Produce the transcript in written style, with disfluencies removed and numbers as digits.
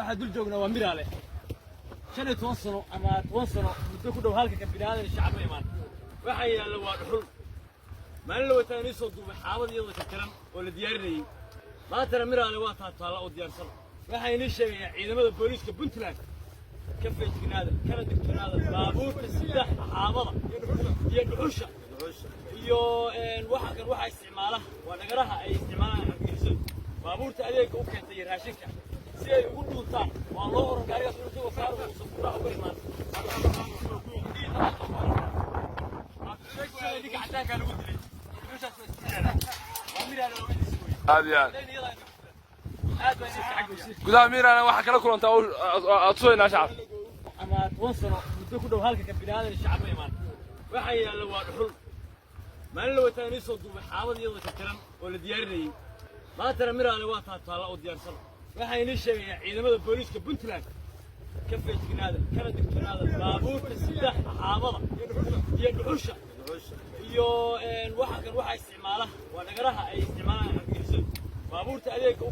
واحد دول جوجنا وامير عليه شن يتوصلوا أما توصلوا مدة كده هالك كبناء الشعب إيمان وحي لو حل ما لو تاني صدوا بحاول يلا كلام ولا ديارني ما ترى أمير عليه وقتها طالع وديار صل وحي نشي إذا ما البوليس كبنتلك كيف يجينا هذا كان دكتور هذا بابور السلاح حافظة يدعوشة يو الواحد كان واحد استعماله ونقرأها أي استعمالها يحسن بابور تأليك وكان تير هاشك سي يقول دولتان والله رجع يسوي سوى صار وصفرة وبرمان هذيك عشان كانوا ودري مش هسمع هذه gudaha miirana waxa kala kulanta aad soo shacab ama توصلوا muddo ku dhow halka kabinaadada shacab iimaan waxa yaala waa dhuxul maalin la wataani soo duubay xaabad iyada ka tiran oo la diyaarinayay ma tara miraale waa taala oo diyaarsan waxa ay sheegayaan ciidamada booliska Puntland ka feejignaada kana digtoonaada baabuurta saddex xaabada iyo dhuxusha iyo waxa kan waxa isticmaalaha waa nagaraha ay isticmaalaan baabuurta adeega